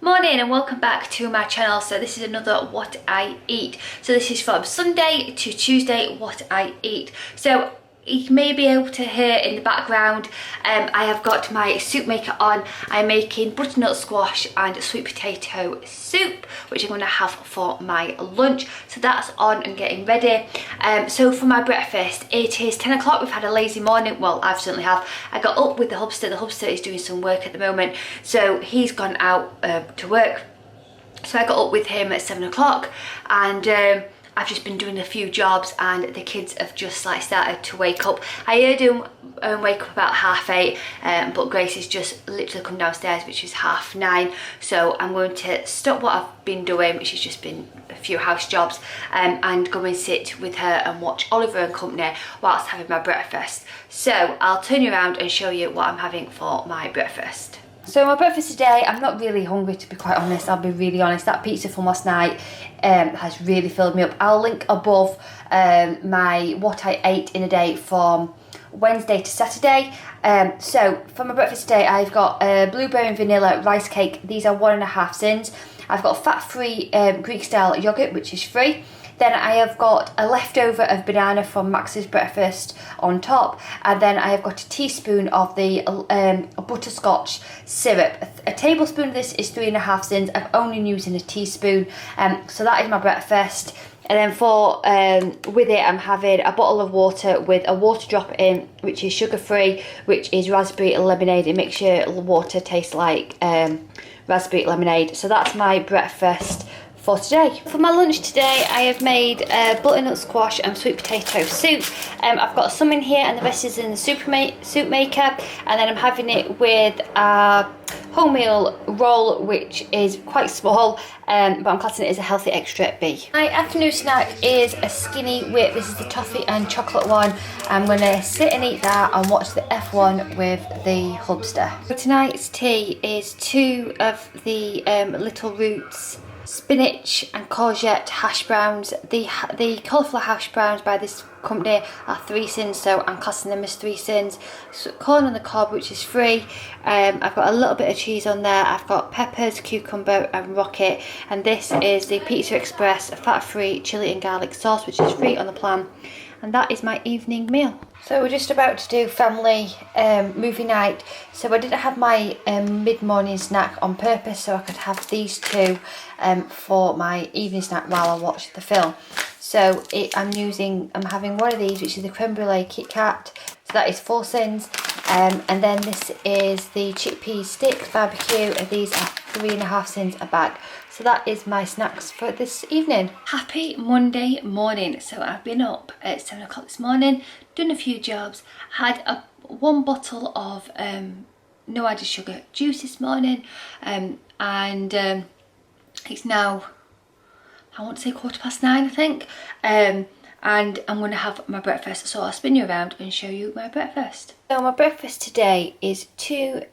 Morning and welcome back to my channel. So this is another what I eat. So this is from Sunday to Tuesday what I eat. So you may be able to hear in the background I have got my soup maker on. I'm making butternut squash and sweet potato soup, which I'm going to have for my lunch. So that's on and getting ready. So for my breakfast, it is 10 o'clock. We've had a lazy morning. Well, I certainly have. I got up with the hubster. The hubster is doing some work at the moment, so he's gone out to work. So I got up with him at 7 o'clock and I've just been doing a few jobs and the kids have just like started to wake up. I heard him wake up about 8:30, but Grace has just literally come downstairs, which is 9:30. So I'm going to stop what I've been doing, which has just been a few house jobs, and go and sit with her and watch Oliver and Company whilst having my breakfast. So I'll turn you around and show you what I'm having for my breakfast. So my breakfast today, I'm not really hungry, to be quite honest. I'll be really honest. That pizza from last night has really filled me up. I'll link above my what I ate in a day from Wednesday to Saturday. So for my breakfast today, I've got a blueberry and vanilla rice cake. These are 1.5 sins. I've got fat-free Greek style yogurt, which is free. Then I have got a leftover of banana from Max's breakfast on top, and then I have got a teaspoon of the butterscotch syrup. A tablespoon of this is 3.5 sins. I've only using a teaspoon, so that is my breakfast. And then for with it, I'm having a bottle of water with a water drop in, which is sugar-free, which is raspberry lemonade. It makes your water taste like raspberry lemonade. So that's my breakfast for today. For my lunch today, I have made butternut squash and sweet potato soup. I've got some in here and the rest is in the soup maker, and then I'm having it with a wholemeal roll, which is quite small, but I'm classing it as a healthy extra B. My afternoon snack is a skinny whip. This is the toffee and chocolate one. I'm going to sit and eat that and watch the F1 with the hubster. So tonight's tea is 2 of the Little Roots spinach and courgette hash browns. The cauliflower hash browns by this company are 3 sins, so I'm classing them as 3 sins. So corn on the cob, which is free. I've got a little bit of cheese on there. I've got peppers, cucumber and rocket, and this is the Pizza Express fat-free chili and garlic sauce, which is free on the plan. And that is my evening meal. So we're just about to do family movie night. So I didn't have my mid-morning snack on purpose, so I could have these two for my evening snack while I watch the film. So I'm having one of these, which is the creme brulee Kit Kat. So that is 4 sins. And then this is the chickpea stick barbecue. These are 3.5 sins a bag. So that is my snacks for this evening. Happy Monday morning. So I've been up at 7 o'clock this morning, done a few jobs, had 1 bottle of no added sugar juice this morning, and it's now, I want to say 9:15, I think, and I'm going to have my breakfast, so I'll spin you around and show you my breakfast. So my breakfast today is 2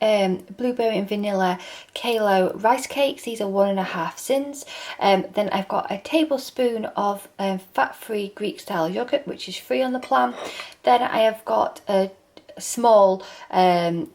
blueberry and vanilla kalo rice cakes. These are 1.5 sins. Then I've got a tablespoon of fat-free Greek style yogurt, which is free on the plan. Then I have got a small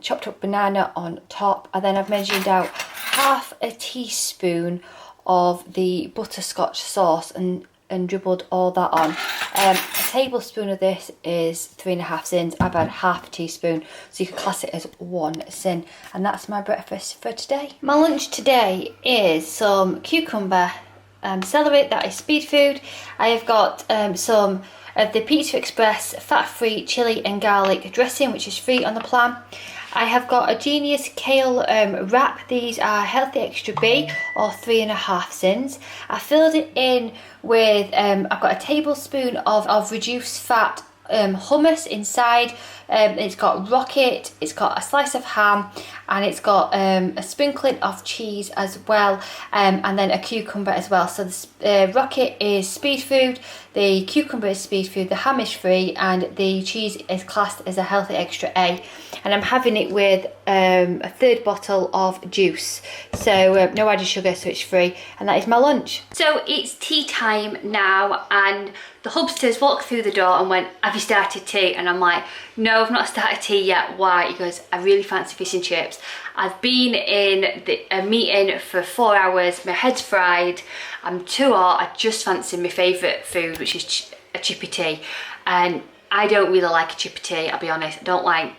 chopped up banana on top, and then I've measured out half a teaspoon of the butterscotch sauce and dribbled all that on. A tablespoon of this is 3.5 sins. I've had half a teaspoon, so you can class it as 1 sin. And that's my breakfast for today. My lunch today is some cucumber celery. That is speed food. I have got some of the Pizza Express fat-free chili and garlic dressing, which is free on the plan. I have got a Genius Kale wrap. These are healthy extra B, or 3.5 sins. I filled it in with, I've got a tablespoon of reduced fat hummus inside. It's got rocket, it's got a slice of ham, and it's got a sprinkling of cheese as well, and then a cucumber as well. So the rocket is speed food, the cucumber is speed food, the ham is free, and the cheese is classed as a healthy extra A. And I'm having it with a 3rd bottle of juice, so no added sugar, so it's free, and that is my lunch. So it's tea time now, and The hubsters walked through the door and went, have you started tea? And I'm like, no, I've not started tea yet. Why? He goes, I really fancy fish and chips. I've been in a meeting for 4 hours, my head's fried, I'm too hot, I just fancy my favourite food, which is a chippy tea. And I don't really like a chippy tea, I'll be honest. I don't like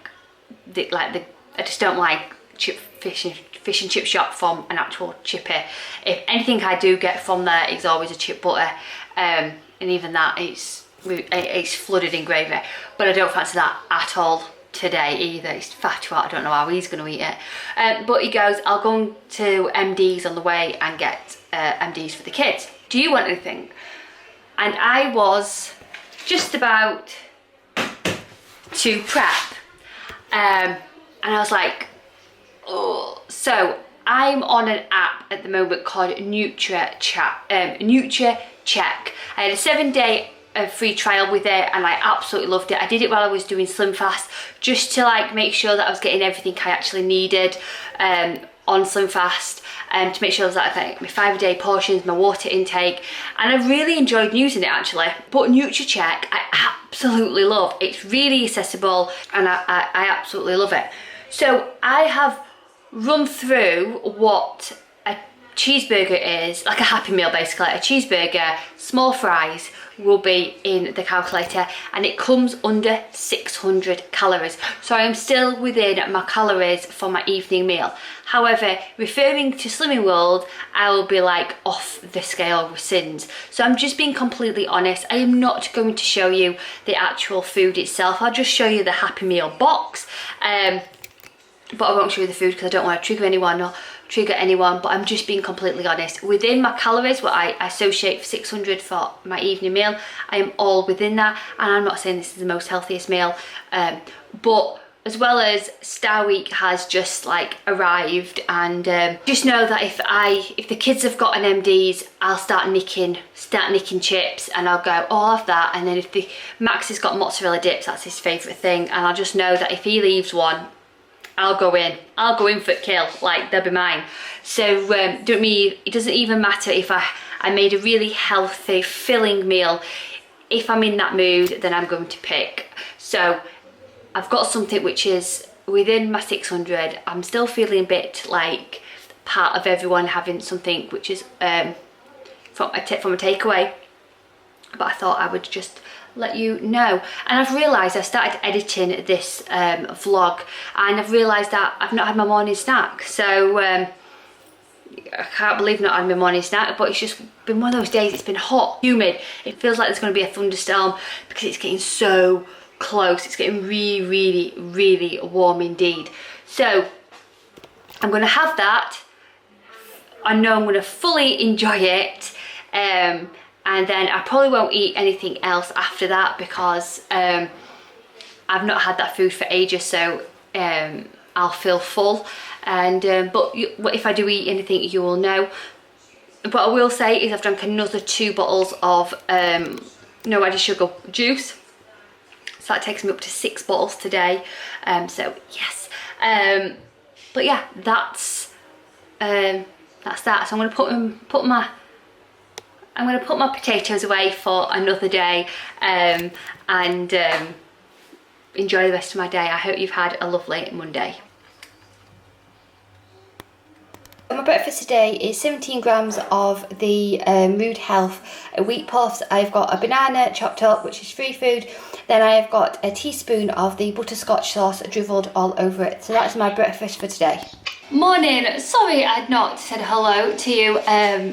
I just don't like fish and chip shop from an actual chippy. If anything I do get from there is always a chip butter, and even that it's flooded in gravy, but I don't fancy that at all today either. It's far too hot, I don't know how he's going to eat it. But he goes, I'll go to MD's on the way and get MD's for the kids. Do you want anything? And I was just about to prep, and I was like, oh. So I'm on an app at the moment called NutriCheck. I had a 7-day free trial with it and I absolutely loved it. I did it while I was doing Slim Fast, just to like make sure that I was getting everything I actually needed on Slim Fast, to make sure that I got my 5-a-day portions, my water intake, and I really enjoyed using it actually. But NutriCheck I absolutely love. It's really accessible and I absolutely love it. So I have run through what a cheeseburger is, like a Happy Meal basically. A cheeseburger, small fries will be in the calculator and it comes under 600 calories. So I am still within my calories for my evening meal. However, referring to Slimming World, I will be like off the scale with sins. So I'm just being completely honest. I am not going to show you the actual food itself. I'll just show you the Happy Meal box. But I won't show you the food because I don't want to trigger anyone or trigger anyone, but I'm just being completely honest. Within my calories, what I associate for 600 for my evening meal, I am all within that, and I'm not saying this is the most healthiest meal, but as well as Star Week has just like arrived, and just know that if the kids have got an MD's, I'll start nicking chips and I'll go, oh, I'll have that. And then if Max has got mozzarella dips, that's his favourite thing, and I'll just know that if he leaves one, I'll go in for a kill, like they'll be mine. So it doesn't even matter if I made a really healthy, filling meal. If I'm in that mood, then I'm going to pick. So I've got something which is within my 600. I'm still feeling a bit like part of everyone having something which is from a takeaway, but I thought I would just let you know. And I've realised I started editing this vlog, and I've realised that I've not had my morning snack. So I can't believe I've not had my morning snack, but it's just been one of those days. It's been hot, humid. It feels like there's going to be a thunderstorm because it's getting so close. It's getting really, really, really warm indeed. So I'm going to have that. I know I'm going to fully enjoy it. And then I probably won't eat anything else after that because I've not had that food for ages, so I'll feel full. And but if I do eat anything, you will know. What I will say is I've drank another 2 bottles of no added sugar juice, so that takes me up to 6 bottles today. So yes, but yeah, that's that. So I'm going to put my potatoes away for another day, and enjoy the rest of my day. I hope you've had a lovely Monday. My breakfast today is 17 grams of the Mood Health wheat puffs. I've got a banana chopped up, which is free food. Then I've got a teaspoon of the butterscotch sauce dribbled all over it. So that's my breakfast for today. Morning. Sorry I'd not said hello to you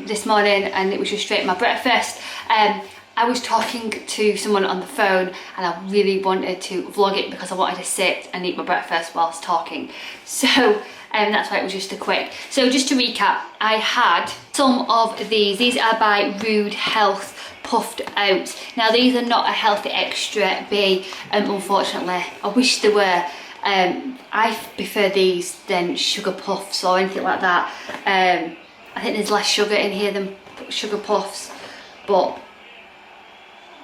this morning, and it was just straight my breakfast. I was talking to someone on the phone and I really wanted to vlog it because I wanted to sit and eat my breakfast whilst talking. So that's why it was just a quick. So just to recap, I had some of these. These are by Mood Health puffed oats. Now these are not a healthy extra B, unfortunately. I wish they were. I prefer these than sugar puffs or anything like that. I think there's less sugar in here than sugar puffs, but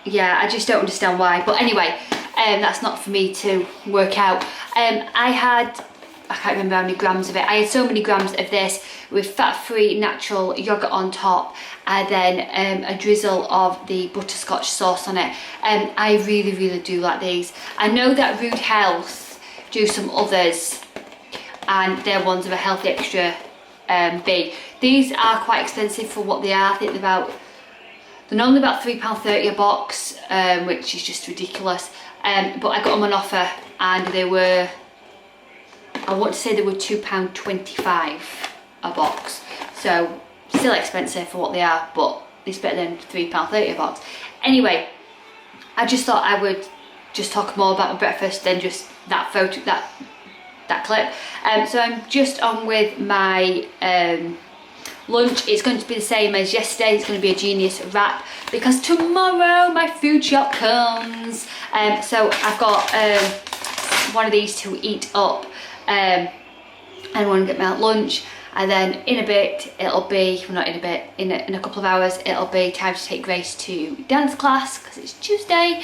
yeah, I just don't understand why. But anyway, that's not for me to work out. I had I can't remember how many grams of it. I had so many grams of this with fat-free natural yogurt on top, and then a drizzle of the butterscotch sauce on it. I really do like these. I know that Rude Health do some others, and their ones are a healthy extra B. These are quite expensive for what they are. I think they're normally about £3.30 a box, which is just ridiculous. But I got them on offer, and they were, I want to say they were £2.25 a box. So still expensive for what they are, but it's better than £3.30 a box. Anyway, I just thought I would just talk more about my breakfast than just that photo, that clip. So I'm just on with my lunch. It's going to be the same as yesterday. It's going to be a Genius wrap because tomorrow my food shop comes. So I've got one of these to eat up, and I want to get my lunch, and then in a bit it'll be, well, not in a bit, in a couple of hours it'll be time to take Grace to dance class because it's Tuesday.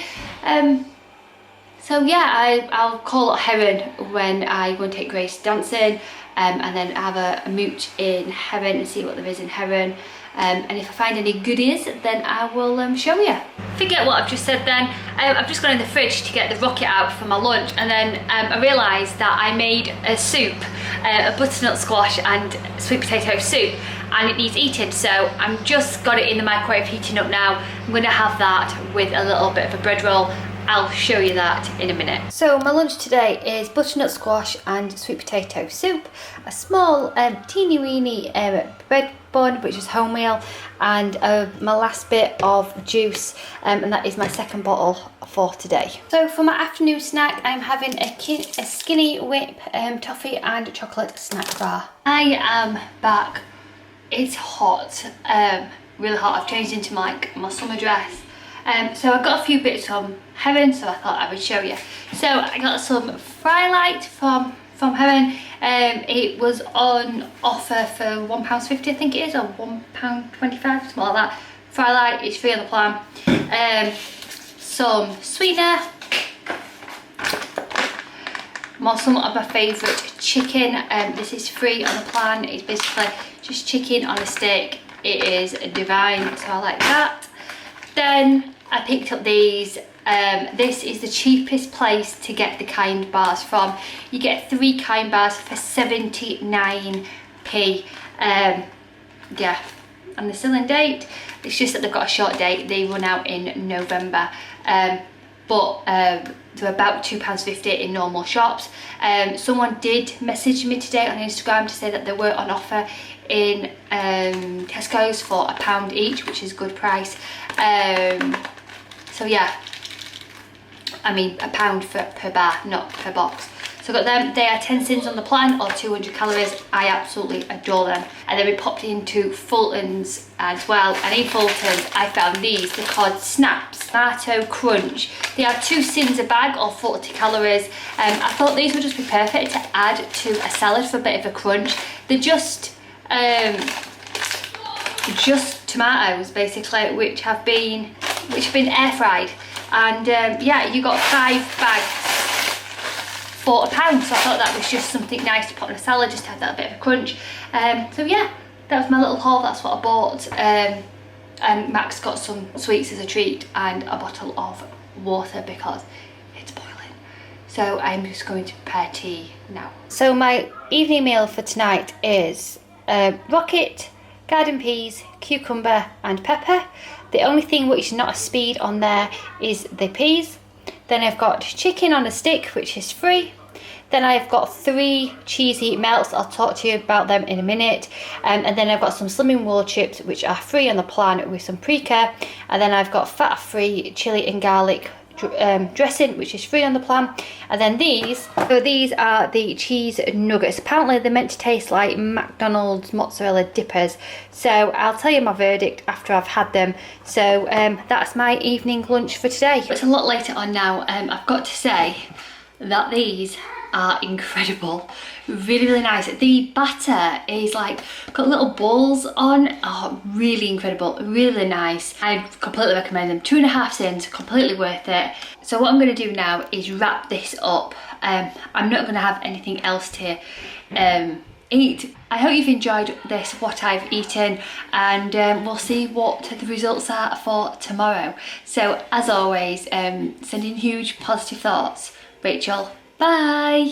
So yeah, I'll call Heron when I go and take Grace dancing, and then have a mooch in Heron and see what there is in Heron. And if I find any goodies, then I will show you. Forget what I've just said then. I've just gone in the fridge to get the rocket out for my lunch, and then I realised that I made a soup, a butternut squash and sweet potato soup, and it needs eating, so I'm just got it in the microwave heating up now. I'm going to have that with a little bit of a bread roll. I'll show you that in a minute. So my lunch today is butternut squash and sweet potato soup, a small teeny weeny bread bun, which is wholemeal, and my last bit of juice, and that is my second bottle for today. So for my afternoon snack, I'm having a Skinny Whip toffee and chocolate snack bar. I am back. It's hot, really hot. I've changed into my summer dress. So I got a few bits from Heron, so I thought I would show you. So I got some Fry Light from Heron. It was on offer for £1.50, I think it is, or £1.25, something like that. Fry Light is free on the plan. Some sweetener. Some of my favourite chicken. This is free on the plan. It's basically just chicken on a stick. It is divine, so I like that. Then I picked up these. This is the cheapest place to get the Kind bars from. You get 3 Kind bars for 79p. Yeah, and they're still in date. It's just that they've got a short date. They run out in November. But they're about £2.50 in normal shops. Someone did message me today on Instagram to say that they were on offer in Tesco's for £1 each, which is a good price. So yeah, I mean £1 per bar, not per box. So I got them. They are 10 sins on the plan, or 200 calories. I absolutely adore them. And then we popped into Fulton's as well. And in Fulton's, I found these. They're called Snaps Tomato Crunch. They are 2 sins a bag, or 40 calories. I thought these would just be perfect to add to a salad for a bit of a crunch. They're just tomatoes basically, which have been air fried. And yeah, you got 5 bags for £1, so I thought that was just something nice to put on a salad, just to have that bit of a crunch. So yeah, that was my little haul. That's what I bought. And Max got some sweets as a treat and a bottle of water because it's boiling. So I'm just going to prepare tea now. So my evening meal for tonight is rocket, garden peas, cucumber and pepper. The only thing which is not a speed on there is the peas. Then I've got chicken on a stick, which is free. Then I've got 3 cheesy melts. I'll talk to you about them in a minute. And then I've got some slimming wool chips, which are free on the plan with some pre-care. And then I've got fat-free chili and garlic dressing, which is free on the plan. And then these are the cheese nuggets. Apparently they're meant to taste like McDonald's mozzarella dippers, so I'll tell you my verdict after I've had them. So that's my evening lunch for today. It's a lot later on now. I've got to say that these are incredible. Really, really nice. The batter is like got little balls on. Oh, really incredible, really nice. I completely recommend them. 2.5 cents, completely worth it. So what I'm going to do now is wrap this up. I'm not going to have anything else to eat. I hope you've enjoyed this, what I've eaten, and we'll see what the results are for tomorrow. So as always, sending huge positive thoughts. Rachel, bye.